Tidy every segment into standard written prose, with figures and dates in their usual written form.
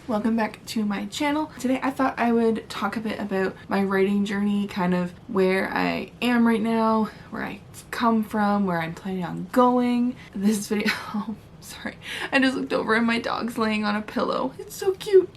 Welcome back to my channel. Today I thought I would talk a bit about my writing journey, kind of where I am right now, where I've come from, where I'm planning on going. This video, oh, sorry, I just looked over and my dog's laying on a pillow. It's so cute.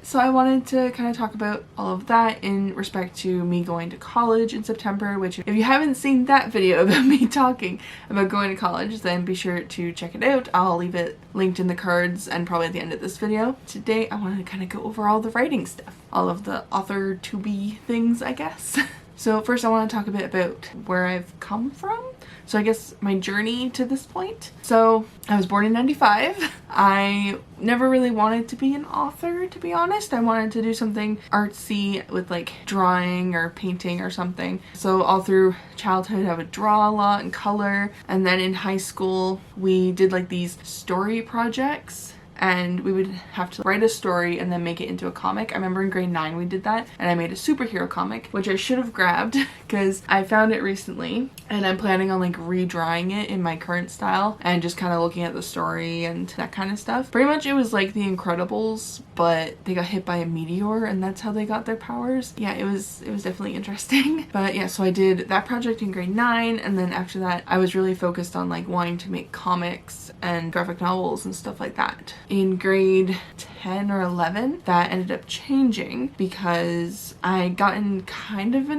So I wanted to kind of talk about all of that in respect to me going to college in September, which if you haven't seen that video about me talking about going to college, then be sure to check it out. I'll leave it linked in the cards and probably at the end of this video. Today I wanted to kind of go over all the writing stuff, all of the author to be things, I guess. So first I want to talk a bit about where I've come from. So I guess my journey to this point. So I was born in '95. I never really wanted to be an author, to be honest. I wanted to do something artsy with like drawing or painting or something. So all through childhood I would draw a lot and color. And then in high school we did like these story projects. And we would have to write a story and then make it into a comic. I remember in grade 9 we did that, and I made a superhero comic, which I should have grabbed because I found it recently and I'm planning on like redrawing it in my current style and just kind of looking at the story and that kind of stuff. Pretty much it was like The Incredibles, but they got hit by a meteor and that's how they got their powers. Yeah, it was definitely interesting. But yeah, so I did that project in grade 9, and then after that I was really focused on like wanting to make comics and graphic novels and stuff like that. In grade 10 or 11, that ended up changing because I got in kind of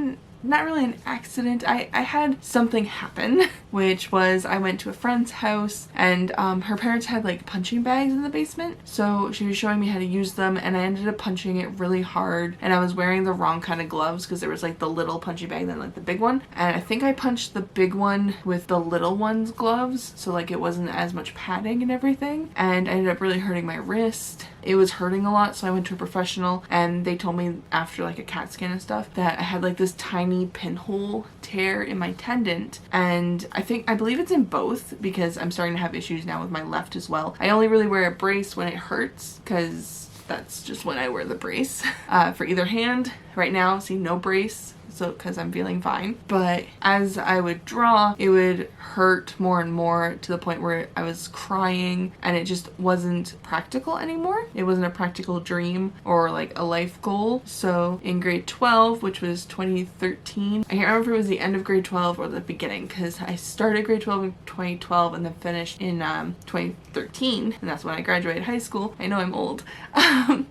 not really an accident. I had something happen, which was I went to a friend's house and her parents had like punching bags in the basement. So she was showing me how to use them and I ended up punching it really hard, and I was wearing the wrong kind of gloves because there was like the little punching bag and then like the big one. And I think I punched the big one with the little one's gloves, so like it wasn't as much padding and everything. And I ended up really hurting my wrist. It was hurting a lot, so I went to a professional and they told me after like a CAT scan and stuff that I had like this tiny pinhole tear in my tendon, and I believe it's in both because I'm starting to have issues now with my left as well. I only really wear a brace when it hurts because that's just when I wear the brace. For either hand right now, see, no brace. So because I'm feeling fine. But as I would draw, it would hurt more and more to the point where I was crying and it just wasn't practical anymore. It wasn't a practical dream or like a life goal. So in grade 12, which was 2013, I can't remember if it was the end of grade 12 or the beginning because I started grade 12 in 2012 and then finished in 2013, and that's when I graduated high school. I know I'm old.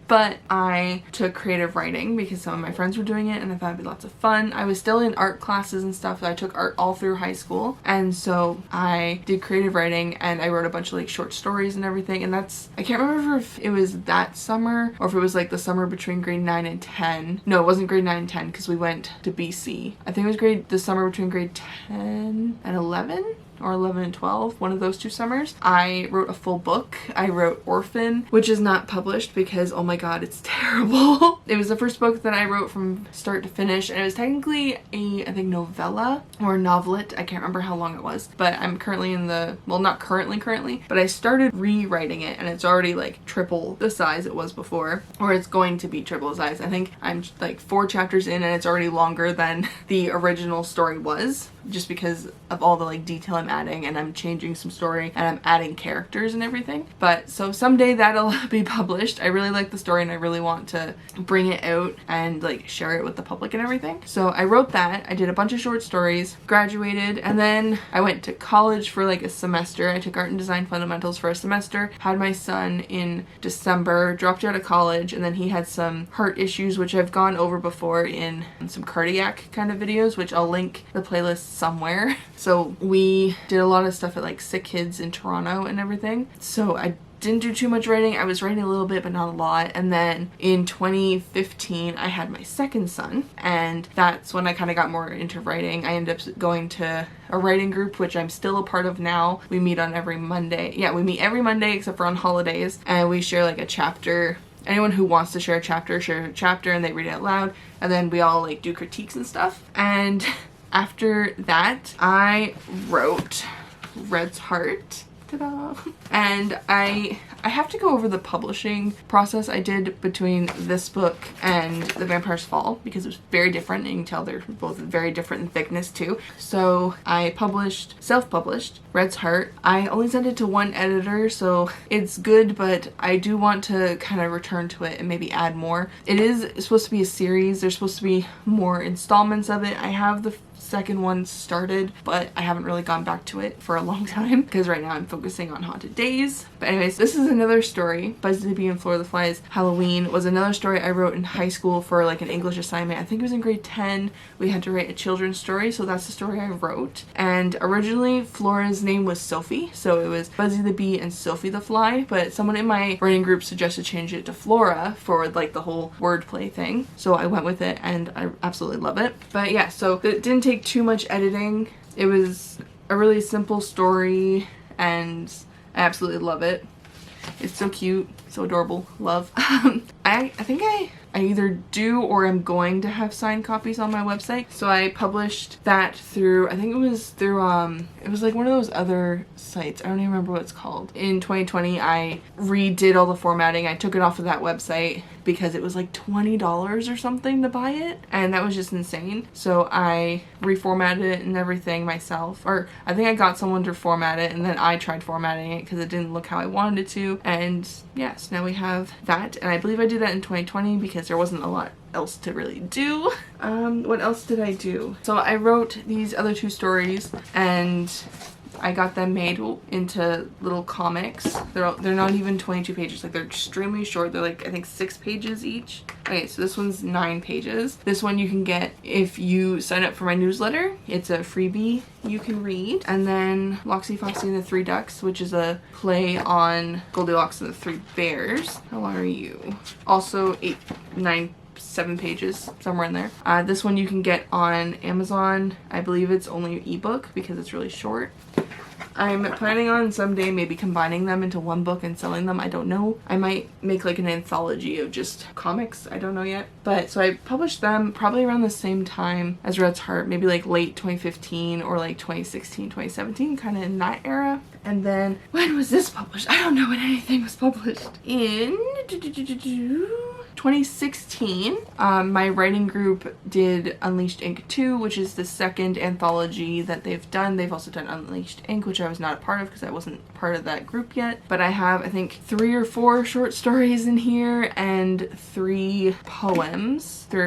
But I took creative writing because some of my friends were doing it and I thought it'd be lots of fun. I was still in art classes and stuff. I took art all through high school, and so I did creative writing and I wrote a bunch of like short stories and everything. And that's, I can't remember if it was that summer or if it was like the summer between grade 9 and 10. No, it wasn't grade 9 and 10 because we went to BC. I think it was the summer between grade 10 and 11. Or 11 and 12, one of those two summers. I wrote a full book. I wrote Orphan, which is not published because, oh my god, it's terrible. It was the first book that I wrote from start to finish, and it was technically I think novella or novelette. I can't remember how long it was, but I'm currently in the, well, not currently, but I started rewriting it and it's already like triple the size it was before, or it's going to be triple the size. I think I'm like 4 chapters in and it's already longer than the original story was, just because of all the like detail I'm adding, and I'm changing some story and I'm adding characters and everything. But so someday that'll be published. I really like the story and I really want to bring it out and like share it with the public and everything. So I wrote that. I did a bunch of short stories, graduated, and then I went to college for like a semester. I took art and design fundamentals for a semester, had my son in December, dropped out of college, and then he had some heart issues, which I've gone over before in some cardiac kind of videos, which I'll link the playlist somewhere. So we did a lot of stuff at like Sick Kids in Toronto and everything. So I didn't do too much writing. I was writing a little bit, but not a lot. And then in 2015, I had my second son, and that's when I kind of got more into writing. I ended up going to a writing group, which I'm still a part of now. We meet on every Monday. Yeah, we meet every Monday except for on holidays, and we share like a chapter. Anyone who wants to share a chapter and they read it out loud, and then we all like do critiques and stuff. And after that, I wrote Red's Heart. I Ta-da! And I have to go over the publishing process I did between this book and The Vampire's Fall because it was very different, and you can tell they're both very different in thickness too. So I self-published Red's Heart. I only sent it to one editor, so it's good, but I do want to kind of return to it and maybe add more. It is supposed to be a series. There's supposed to be more installments of it. I have the second one started, but I haven't really gone back to it for a long time because right now I'm focusing on Haunted Days. But anyways, this is another story. Buzzy the Bee and Floor of the Flies Halloween was another story I wrote in high school for like an English assignment. I think it was in grade 10. We had to write a children's story, so that's the story I wrote. And originally Flora's name was Sophie, so it was Buzzy the Bee and Sophie the Fly, but someone in my writing group suggested change it to Flora for like the whole wordplay thing. So I went with it and I absolutely love it. But yeah, so it didn't take too much editing. It was a really simple story and I absolutely love it. It's so cute, so adorable, love. I think I either do or am going to have signed copies on my website. So I published that through, I think it was through, it was like one of those other sites. I don't even remember what it's called. In 2020, I redid all the formatting. I took it off of that website because it was like $20 or something to buy it. And that was just insane. So I reformatted it and everything myself. Or I think I got someone to format it and then I tried formatting it because it didn't look how I wanted it to. And yes, now we have that. And I believe I did that in 2020 because there wasn't a lot else to really do. What else did I do? So I wrote these other two stories and I got them made into little comics. They're not even 22 pages. Like, they're extremely short. They're like, I think 6 pages each. Okay, so this one's 9 pages. This one you can get if you sign up for my newsletter. It's a freebie you can read. And then Loxy Foxy and the Three Ducks, which is a play on Goldilocks and the Three Bears. How long are you? Also 7 pages, somewhere in there. This one you can get on Amazon. I believe it's only an ebook because it's really short. I'm planning on someday maybe combining them into one book and selling them. I don't know. I might make like an anthology of just comics. I don't know yet. But so I published them probably around the same time as Red's Heart, maybe like late 2015 or like 2016, 2017, kind of in that era. And then when was this published? I don't know when anything was published. In 2016, my writing group did Unleashed Ink 2, which is the second anthology that they've done. They've also done Unleashed Ink, which I was not a part of because I wasn't part of that group yet. But I have, I think, 3 or 4 short stories in here and 3 or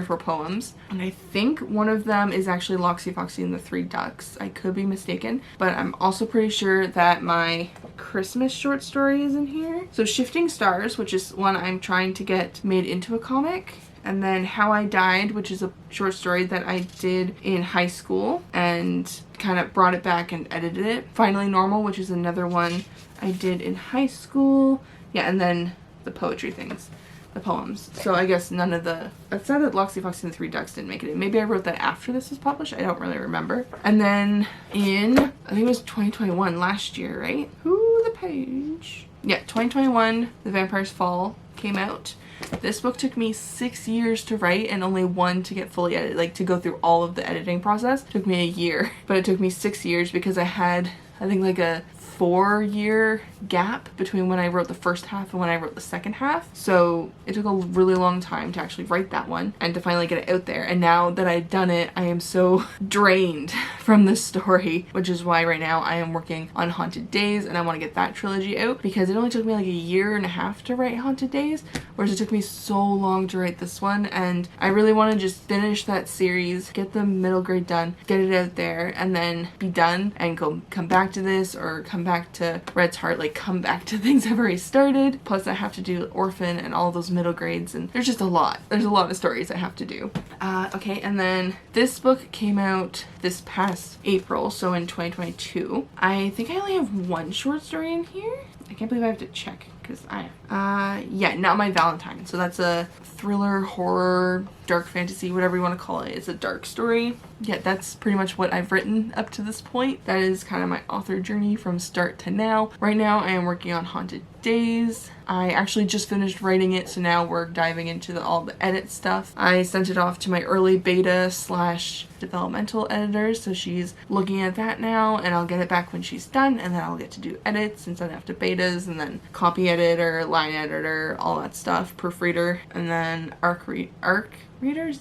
4 poems. And I think one of them is actually Loxy Foxy and the Three Ducks. I could be mistaken, but I'm also pretty sure that my Christmas short story is in here. So Shifting Stars, which is one I'm trying to get made into a comic. And then How I Died, which is a short story that I did in high school and kind of brought it back and edited it. Finally Normal, which is another one I did in high school. Yeah, and then the poetry things. The poems. So I guess none of the... It said that Loxy Foxy and the Three Ducks didn't make it in. Maybe I wrote that after this was published. I don't really remember. And then in, I think it was 2021, last year, right? Ooh, the page. Yeah, 2021, The Vampire's Fall came out. This book took me 6 years to write and only 1 to get fully edited. Like, to go through all of the editing process. It took me a year. But it took me 6 years because I had, I think, like a 4-year gap between when I wrote the first half and when I wrote the second half. So it took a really long time to actually write that one and to finally get it out there. And now that I've done it, I am so drained from this story, which is why right now I am working on Haunted Days and I want to get that trilogy out because it only took me like a 1.5 years to write Haunted Days, whereas it took me so long to write this one. And I really want to just finish that series, get the middle grade done, get it out there, and then be done and come back to this or come back to Red's Heart, like come back to things I've already started. Plus I have to do Orphan and all those middle grades, and there's just a lot. There's a lot of stories I have to do. Okay, and then this book came out this past April, so in 2022. I think I only have 1 short story in here. I can't believe I have to check because yeah, Not My Valentine. So that's a thriller, horror, dark fantasy, whatever you want to call it. It's a dark story. Yeah, that's pretty much what I've written up to this point. That is kind of my author journey from start to now. Right now I am working on Haunted Days. I actually just finished writing it, so now we're diving into all the edit stuff. I sent it off to my early beta / developmental editor, so she's looking at that now, and I'll get it back when she's done, and then I'll get to do edits and send it off to betas, and then copy editor, line editor, all that stuff, proofreader, and then arc readers,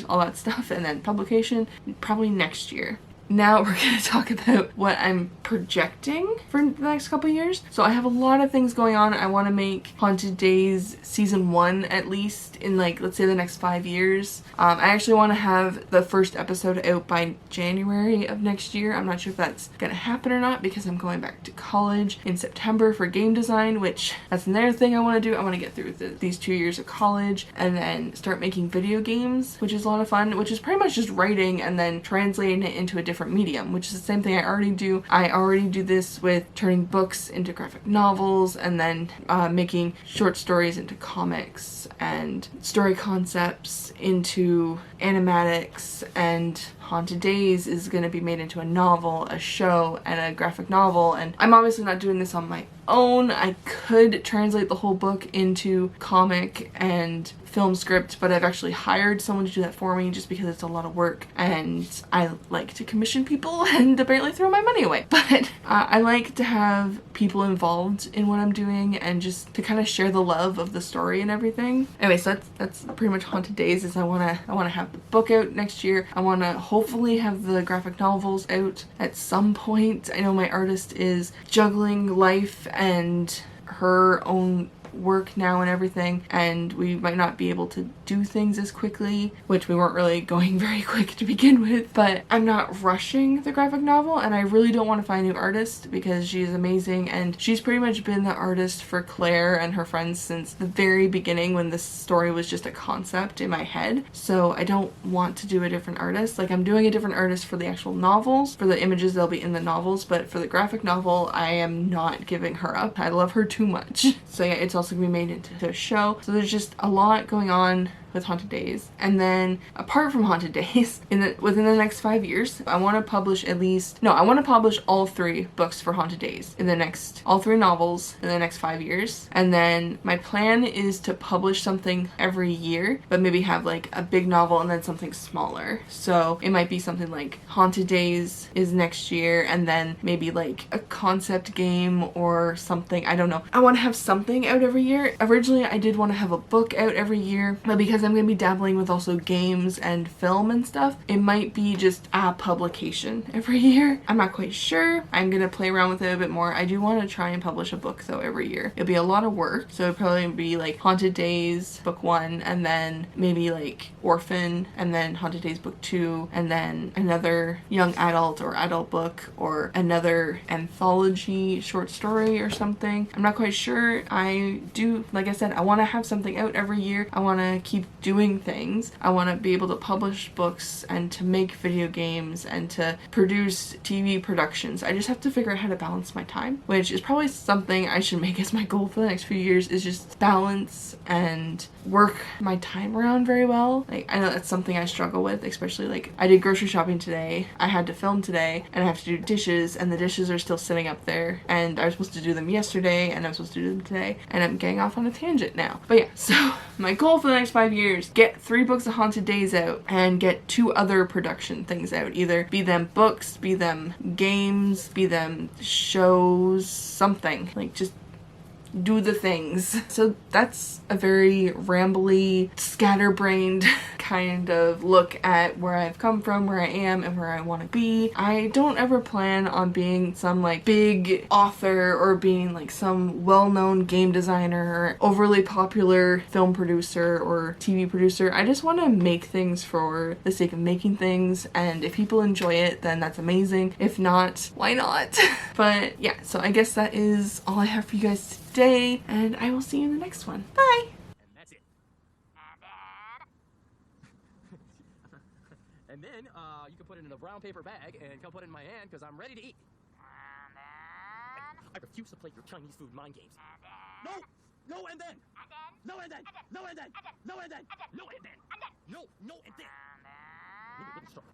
all that stuff, and then publication probably next year. Now we're going to talk about what I'm projecting for the next couple years. So I have a lot of things going on. I want to make Haunted Days season 1 at least in like, let's say the next 5 years. I actually want to have the first episode out by January of next year. I'm not sure if that's going to happen or not because I'm going back to college in September for game design, which that's another thing I want to do. I want to get through these 2 years of college and then start making video games, which is a lot of fun, which is pretty much just writing and then translating it into a different medium, which is the same thing I already do. I already do this with turning books into graphic novels and then making short stories into comics and story concepts into animatics, and Haunted Days is going to be made into a novel, a show, and a graphic novel. And I'm obviously not doing this on my own. I could translate the whole book into comic and film script, but I've actually hired someone to do that for me just because it's a lot of work and I like to commission people and apparently throw my money away. But I like to have people involved in what I'm doing and just to kind of share the love of the story and everything. Anyway, so that's pretty much Haunted Days. Is I want to have the book out next year. I want to hopefully have the graphic novels out at some point. I know my artist is juggling life and her own work now and everything, and we might not be able to do things as quickly, which we weren't really going very quick to begin with, but I'm not rushing the graphic novel, and I really don't want to find a new artist because she's amazing, and she's pretty much been the artist for Claire and her friends since the very beginning when this story was just a concept in my head. So I don't want to do a different artist. Like, I'm doing a different artist for the actual novels, for the images they'll be in the novels, but for the graphic novel I am not giving her up. I love her too much. So yeah, it's also gonna be made into a show. So there's just a lot going on with Haunted Days. And then apart from Haunted Days, within the next 5 years, I want to publish all 3 books for Haunted Days all 3 novels in the next 5 years. And then my plan is to publish something every year, but maybe have like a big novel and then something smaller. So it might be something like Haunted Days is next year, and then maybe like a concept game or something. I don't know. I want to have something out every year. Originally I did want to have a book out every year, but because I'm going to be dabbling with also games and film and stuff, it might be just a publication every year. I'm not quite sure. I'm going to play around with it a bit more. I do want to try and publish a book though every year. It'll be a lot of work, so it'll probably be like Haunted Days book 1, and then maybe like Orphan, and then Haunted Days book 2, and then another young adult or adult book, or another anthology short story or something. I'm not quite sure. Like I said, I want to have something out every year. I want to keep doing things. I want to be able to publish books and to make video games and to produce TV productions. I just have to figure out how to balance my time, which is probably something I should make as my goal for the next few years, is just balance and work my time around very well. Like, I know that's something I struggle with, especially like I did grocery shopping today, I had to film today, and I have to do dishes, and the dishes are still sitting up there, and I was supposed to do them yesterday, and I'm supposed to do them today, and I'm getting off on a tangent now. But yeah, so my goal for the next 5 years, get 3 books of Haunted Days out and get 2 other production things out. Either be them books, be them games, be them shows, something. Like, just do the things. So that's a very rambly, scatterbrained kind of look at where I've come from, where I am, and where I want to be. I don't ever plan on being some like big author or being like some well-known game designer or overly popular film producer or TV producer. I just want to make things for the sake of making things, and if people enjoy it, then that's amazing. If not, why not? But yeah, so I guess that is all I have for you guys today, and I will see you in the next one. Bye! And that's it. And then, you can put it in a brown paper bag and come put it in my hand because I'm ready to eat. I refuse to play your Chinese food mind games. No! No and then! No and then! No and then! No and then! No and then! No, no and then! Maybe a little stronger.